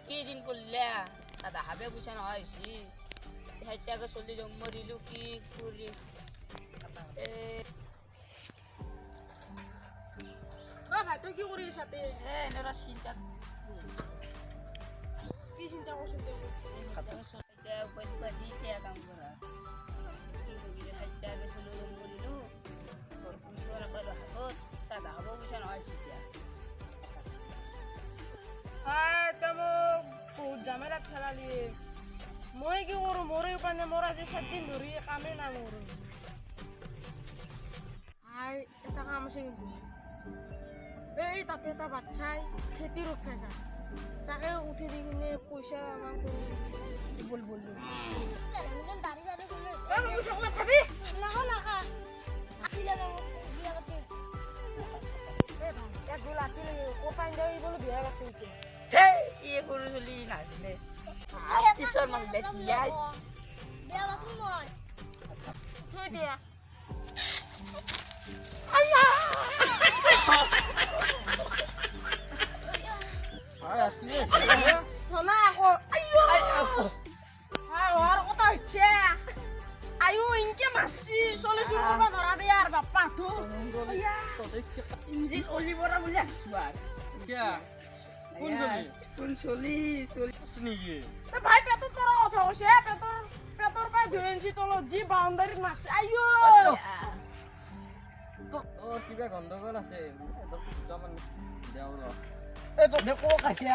কি দিন কৰিলা তাত হাবে পইচা নহয় হৈছি সাইটাকে চলি যাম মৰিলো কি কৰি ভাই তই কি কৰি আছা তে এনেৰা চিন্তা কি চিন্তা কৰিছ সাইটা উপায় দি কাম কৰা কি কৰিলে সাইটাকে চলি যাম মৰিলো পইচা নাপালো হাতত তাত হাব পইচা নহয় এতিয়া তই মোক বহুত জামেলাত খেলালি মই কি কৰোঁ মোৰে উপায় নাই মোৰ আজি 7 দিন ধৰি কামেই নাই মোৰ এটা কাম আছে কিন্তু এই তাতে এটা বাচ্চাই খেতি ৰখাই যায় তাকে উঠি দি কিনে পইচা আমাক বললো খাবি বিয়া পাতি এই সৰু চলি নাছিলে পিছৰ মানিলে বিয়া দিয়া শোনা আকৌ হোৱাৰ কথা হৈছে আয়ো ইনকে মাছি চলিছো ধৰা দে আৰু বাপ্পাটো ইঞ্জিন অলি বৰা বুলি আছো কোন চলি নেকি ভাই পেটৰ পৰা কথা কৈছে পেটৰ পৰা 2 ইঞ্চি তলত যি বাউণ্ডাৰীত মাছে আয়ো কিবা গণ্ডগোল আছে দুটামান দেও ৰ দেখো খাইছে